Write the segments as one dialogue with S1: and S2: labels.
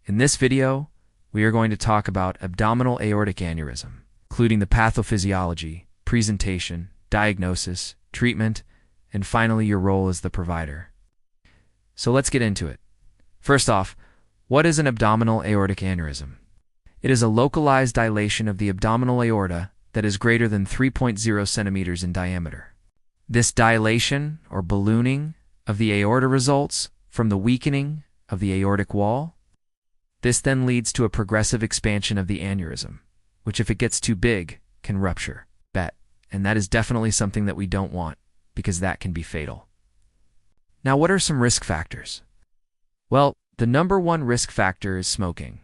S1: In this video, we are going to talk about abdominal aortic aneurysm, including the pathophysiology, presentation, diagnosis, treatment, and finally your role as the provider. So let's get into it. First off, what is an abdominal aortic aneurysm? It is a localized dilation of the abdominal aorta that is greater than 3.0 centimeters in diameter. This dilation, or ballooning, of the aorta results from the weakening of the aortic wall. This then leads to a progressive expansion of the aneurysm, which if it gets too big, can rupture. And that is definitely something that we don't want, because that can be fatal. Now, what are some risk factors? Well, the number one risk factor is smoking.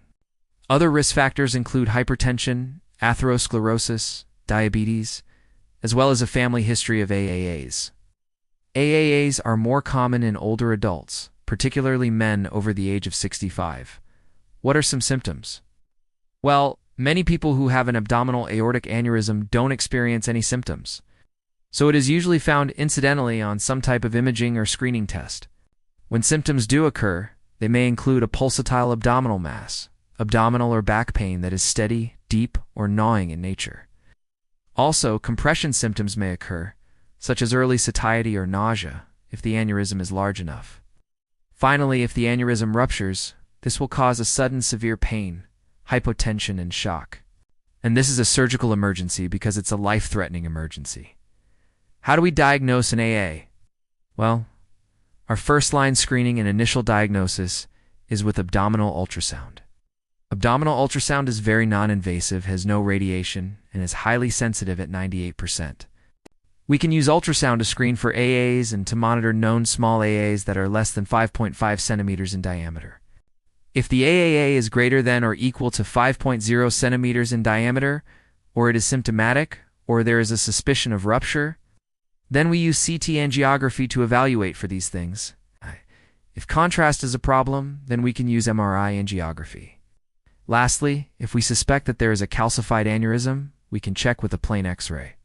S1: Other risk factors include hypertension, atherosclerosis, diabetes, as well as a family history of AAAs. AAAs are more common in older adults, particularly men over the age of 65. What are some symptoms? Well, many people who have an abdominal aortic aneurysm don't experience any symptoms, so it is usually found incidentally on some type of imaging or screening test. When symptoms do occur, they may include a pulsatile abdominal mass, abdominal or back pain that is steady, deep, or gnawing in nature. Also, compression symptoms may occur, such as early satiety or nausea, if the aneurysm is large enough. Finally, if the aneurysm ruptures, this will cause a sudden severe pain, hypotension, and shock. And this is a surgical emergency because it's a life-threatening emergency. How do we diagnose an AA? Well, our first-line screening and initial diagnosis is with abdominal ultrasound. Abdominal ultrasound is very non-invasive, has no radiation, and is highly sensitive at 98%. We can use ultrasound to screen for AAs and to monitor known small AAs that are less than 5.5 centimeters in diameter. If the AAA is greater than or equal to 5.0 centimeters in diameter, or it is symptomatic, or there is a suspicion of rupture, then we use CT angiography to evaluate for these things. If contrast is a problem, then we can use MRI angiography. Lastly, if we suspect that there is a calcified aneurysm, we can check with a plain X-ray.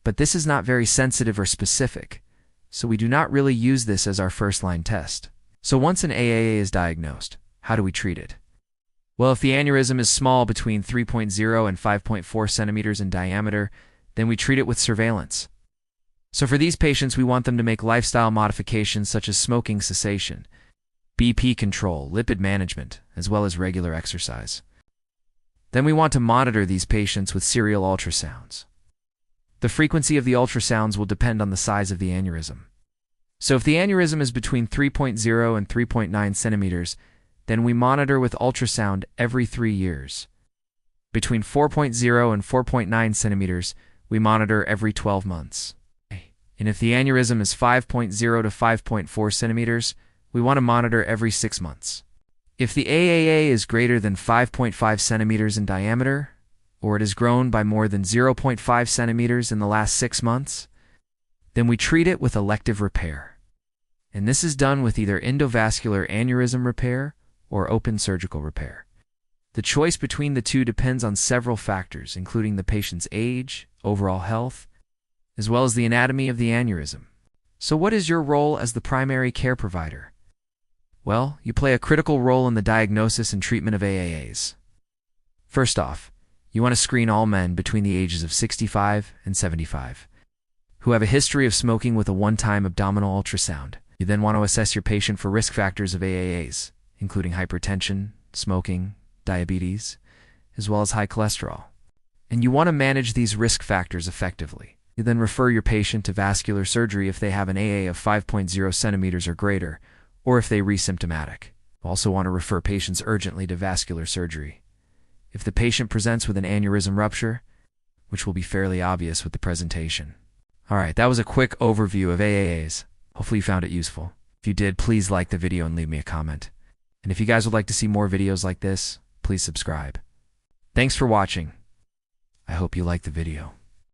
S1: But this is not very sensitive or specific, so we do not really use this as our first-line test. So once an AAA is diagnosed, how do we treat it? Well, if the aneurysm is small, between 3.0 and 5.4 centimeters in diameter, then we treat it with surveillance. So for these patients, we want them to make lifestyle modifications such as smoking cessation, BP control, lipid management, as well as regular exercise. Then we want to monitor these patients with serial ultrasounds. The frequency of the ultrasounds will depend on the size of the aneurysm. So if the aneurysm is between 3.0 and 3.9 centimeters, then we monitor with ultrasound every 3 years. Between 4.0 and 4.9 centimeters, we monitor every 12 months. And if the aneurysm is 5.0 to 5.4 centimeters, we want to monitor every 6 months. If the AAA is greater than 5.5 centimeters in diameter, or it has grown by more than 0.5 centimeters in the last 6 months, then we treat it with elective repair. And this is done with either endovascular aneurysm repair or open surgical repair. The choice between the two depends on several factors, including the patient's age, overall health, as well as the anatomy of the aneurysm. So what is your role as the primary care provider? Well, you play a critical role in the diagnosis and treatment of AAAs. First off, you want to screen all men between the ages of 65 and 75 who have a history of smoking with a one-time abdominal ultrasound. You then want to assess your patient for risk factors of AAAs, including hypertension, smoking, diabetes, as well as high cholesterol. And you want to manage these risk factors effectively. You then refer your patient to vascular surgery if they have an AA of 5.0 centimeters or greater, or if they are symptomatic. You also want to refer patients urgently to vascular surgery if the patient presents with an aneurysm rupture, which will be fairly obvious with the presentation. Alright, that was a quick overview of AAAs. Hopefully you found it useful. If you did, please like the video and leave me a comment. And if you guys would like to see more videos like this, please subscribe. Thanks for watching. I hope you liked the video.